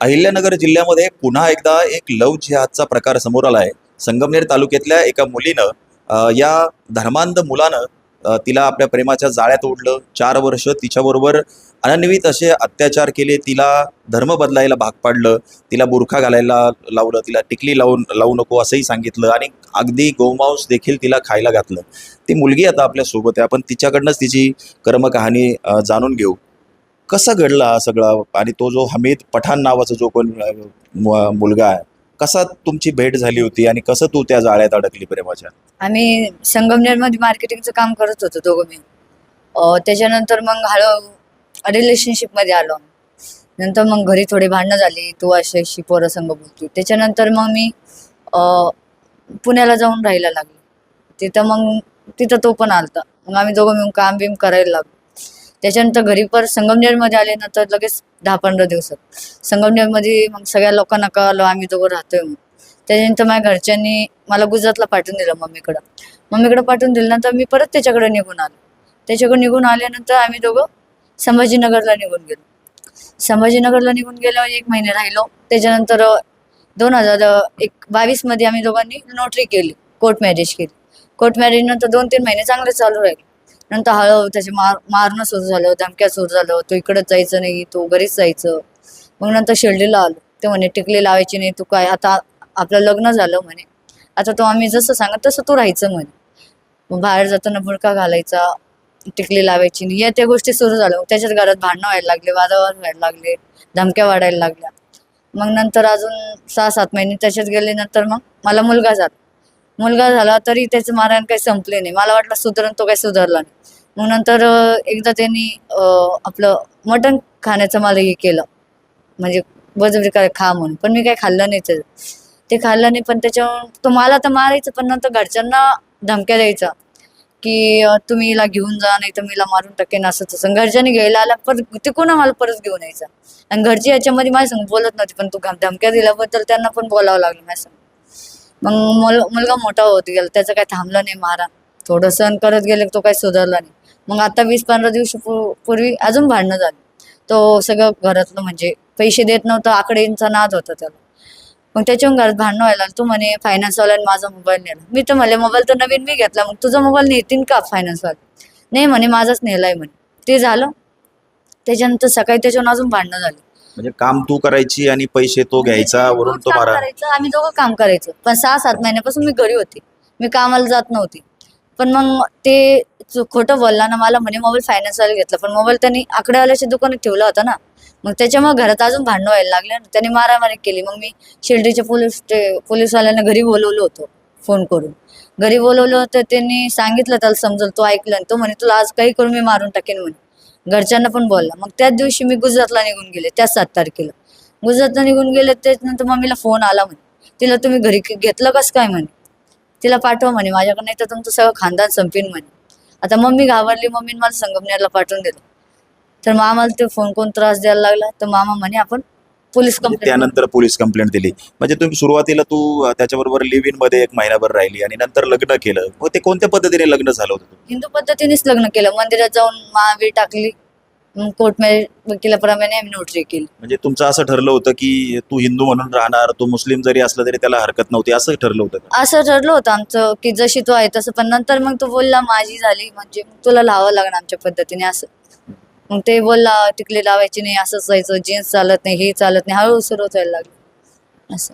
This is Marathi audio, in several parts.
अहिल्यानगर जिल्ह्यामध्ये पुन्हा एकदा एक लव्ह जिहादचा प्रकार समोर आला आहे. संगमनेर तालुक्यातल्या एका मुलीनं या धर्मांध मुलानं तिला आपल्या प्रेमाच्या जाळ्यात ओढलं. 4 वर्ष तिच्याबरोबर अनन्वित असे अत्याचार केले. तिला धर्म बदलायला भाग पाडलं. तिला बुरखा घालायला लावलं. तिला टिकली लावू नको असंही सांगितलं आणि अगदी गोमांस देखील तिला खायला घातलं. ती मुलगी आता आपल्यासोबत आहे. आपण तिच्याकडनंच तिची कर्मकहाणी जाणून घेऊ. कसं घडलं हा सगळा आणि तो जो हमीद पठाण नावाचा जो कोण मुलगा आहे, कसा तुमची भेट झाली होती आणि कसं तू त्या जाळ्यात अडकली प्रेमाच्या? आम्ही संगमनेरमध्ये मार्केटिंगचं काम करत होतो दोघं मी. त्याच्यानंतर मग हळूहळू रिलेशनशिपमध्ये आलो आम्ही. नंतर मग घरी थोडी भांडणं झाली, तू अशी अशी पोरं संग बोलती. त्याच्यानंतर मग मी पुण्याला जाऊन राहायला लागलो. तिथं तो पण आलता. मग आम्ही दोघं मिळून काम बिम करायला लागलो. त्याच्यानंतर घरी परत संगमनेरमध्ये आले नंतर लगेच 10-15 दिवसात संगमनेरमध्ये मग सगळ्या लोकांना कळलं आम्ही दोघं राहतोय म्हणून. त्याच्यानंतर माझ्या घरच्यांनी मला गुजरातला पाठवून दिलं मम्मीकडं पाठवून दिल्यानंतर मी परत त्याच्याकडे निघून आलो. त्याच्याकडे निघून आल्यानंतर आम्ही दोघं संभाजीनगरला निघून गेलो. संभाजीनगरला निघून गेल्यावर 1 महिने राहिलो. त्याच्यानंतर 2022 मध्ये आम्ही दोघांनी नोटरी केली, कोर्ट मॅरेज केली. कोर्ट मॅरेज नंतर 2-3 महिने चांगले चालू राहिले. नंतर हळूहळू त्याचे मारणं सुरू झालं, धमक्या सुरू झालं. तो इकडंच जायचं नाही, तो घरीच जायचं. मग नंतर शिर्डीला आलो. ते म्हणे टिकली लावायची नाही, तू काय आता आपलं लग्न झालं म्हणे, आता तो आम्ही जसं सांगत तसं तू राहायचं म्हणे. मग बाहेर जाताना बुरखा घालायचा, टिकली लावायची नाही, या त्या गोष्टी सुरू झाल्या. त्याच्यात घरात भांडणं व्हायला लागले, वादावाद व्हायला लागले, धमक्या वाढायला लागल्या. मग नंतर अजून 6-7 महिने त्याच्यात गेले. नंतर मग मला मुलगा झाला तरी त्याचं मारण काही संपले नाही. मला वाटलं सुधरण, तो काही सुधारला नाही. मग नंतर एकदा त्यांनी आपलं मटण खाण्याचं मला हे केलं, म्हणजे बळजबरी काय खा म्हणून. पण मी काही खाल्लं नाही ते खाल्लं नाही. पण त्याच्यावर तो मला तर मारायचं, पण नंतर घरच्यांना धमक्या द्यायचा की तुम्ही हिला घेऊन जा, नाही तर मीला मारून टाकेन, असं तसं. घरच्यांनी घ्यायला आला परत तिकडून मला परत घेऊन यायचा. आणि घरची याच्यामध्ये माझ्या संग बोलत नव्हती, पण तू धमक्या दिल्याबद्दल त्यांना पण बोलावं लागलं माझ्या संग. मग मुलगा मोठा होत गेला, त्याचं काही थांबलं नाही मारा. थोडं सहन करत गेले, तो काही सुधारला नाही. मग आता 20-15 दिवशी पूर्वी अजून भांडणं झाली. तो सगळं घरातलं म्हणजे पैसे देत नव्हता, आकडेंचा नाद होता त्याला. मग त्याच्याहून घरात भांडणं व्हायला लागलं. तो म्हणे फायनान्सवाल्याने माझा मोबाईल नेला. मी तर म्हणले मोबाईल तर नवीन मी घेतला, मग तुझा मोबाईल नेतील का फायनान्सवाले? नाही म्हणे माझाच नेलाय म्हणे. ते झालं. त्याच्यानंतर सकाळी त्याच्याहून अजून भांडणं झाली. म्हणजे काम तू करायची आणि पैसे तो घ्यायचा, वरून तो काम मारा. करायचं, आम्ही दोघं काम करायचं. पण 6-7 महिन्यापासून मी घरी होते, मी कामाला जात नव्हती. पण मग ते खोटं बोलला ना मला, म्हणे मोबाईल फायनान्सवाले घेतला. पण मोबाईल त्यांनी आकडेवाल्याच्या दुकानात ठेवला होता ना. मग त्याच्यामुळे घरात अजून भांडणं व्हायला लागले. त्यांनी मारामारी केली. मग मी शिर्डीच्या पोलीसवाल्यांना घरी बोलवलं होतं फोन करून. घरी बोलवलं होतं, त्यांनी सांगितलं त्याला समजलं, तो ऐकलं. आणि तो म्हणे तुला आज काही करून मी मारून टाकेन म्हणे. घरच्यांना पण बोलला. मग त्याच दिवशी मी गुजरातला निघून गेले, त्याच 7 तारखेला गुजरातला निघून गेले. त्याच्यानंतर मम्मीला फोन आला म्हणे, तिला तुम्ही घरी घेतलं कसं काय म्हणे, तिला पाठवा म्हणे माझ्याकडे, नाही तर तुमचं सगळं खानदान संपीन म्हणे. आता मम्मी घाबरली. मम्मीने मला संगमनेरला पाठवून दिलं. तर मामाला ते फोन कोण त्रास द्यायला लागला, तर मामा म्हणे आपण पोलीस म्हणजे कंप्लेंट. त्यानंतर पोलीस कंप्लेंट दिली. म्हणजे तुम्ही सुरुवातीला तू त्याच्याबरोबर लिव्ह इन मध्ये 1 महिनाभर राहिली आणि नंतर लग्न केलं. मग ते कोणत्या पद्धतीने लग्न झालं होतं? हिंदू पद्धतीनेच लग्न केलं. मंदिरात जाऊन महावीर टाकली, कोर्ट मॅरेज वकिलाप्रमाणे आम्ही नोटरी केली. म्हणजे तुमचं असं ठरलं होतं की तू हिंदू म्हणून राहणार, तो मुस्लिम जरी असला तरी त्याला हरकत नव्हती, असं ठरलं होतं का? असं ठरलं होतं आमचं की जशी तो आहे तसं. पण नंतर मग तो बोलला माझी झाली म्हणजे तुला लावावं लागणार आमच्या पद्धतीने असं. मग ते बोलला टिकली लावायची नाही, असंच जायचं, जीन्स चालत नाही, हे चालत नाही. हळूहळू सुरू व्हायला लागलं असं.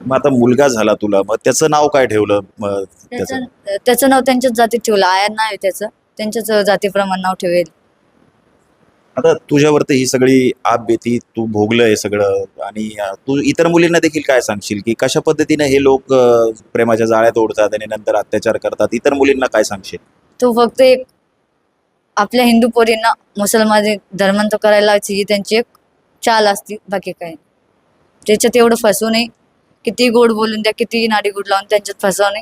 मग आता मुलगा झाला तुला, मग त्याचं नाव काय ठेवलं? मग त्याचं त्याचं नाव त्यांच्याच जातीत ठेवलं. आयन नाव आहे त्याचं, त्यांच्याच जातीप्रमाणे नाव ठेवेल. आता तुझ्यावरती ही सगळी आपबीती तू भोगलं हे सगळं, आणि तू इतर मुलींना देखील काय सांगशील की कशा पद्धतीने हे लोक प्रेमाच्या जाळ्यात ओढतात आणि नंतर अत्याचार करतात? इतर मुलींना काय सांगशील? तो फक्त एक आपल्या हिंदू पोरींना मुसलमान धर्मांतर करायला लावायची ही त्यांची एक चाल असती, बाकी काय. त्याच्यात एवढं फसवू नये, किती गोड बोलून द्या, किती नाडी गुड लावून त्यांच्यात फसवू नये,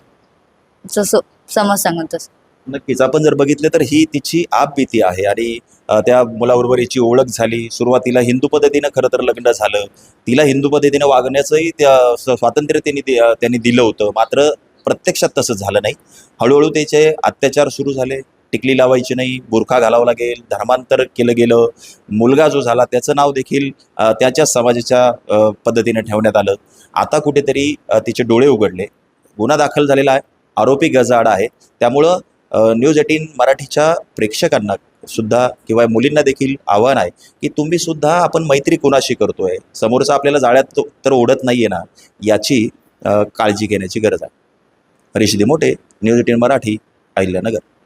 जसं समाज सांगत तसं. नक्कीच. आपण जर बघितलं तर ही तिची आपबीती आहे आणि त्या मुलाबरोबर हिची ओळख झाली. सुरुवातीला हिंदू पद्धतीनं खरं तर लग्न झालं. तिला हिंदू पद्धतीनं वागण्याचंही स्वातंत्र्य त्यांनी दिलं होतं. मात्र प्रत्यक्षात तसं झालं नाही. हळूहळू त्याचे अत्याचार सुरू झाले. टिकली लावायची नाही, बुरखा घालावा लागेल, धर्मांतर केलं गेलं, मुलगा जो झाला त्याचं नाव देखील त्याच्याच समाजाच्या पद्धतीने ठेवण्यात आलं. आता कुठेतरी तिचे डोळे उघडले, गुन्हा दाखल झालेला आहे, आरोपी गजाआड आहे. त्यामुळं न्यूज 18 मराठीच्या प्रेक्षकांना सुद्धा किंवा मुलींना देखील आव्हान आहे की तुम्ही सुद्धा आपण मैत्री कोणाशी करतोय, समोरचा आपल्याला जाळ्यात तर ओढत नाहीये ना, याची काळजी घेण्याची गरज आहे. हरीश दिमोटे, न्यूज 18 मराठी, अहिल्यानगर.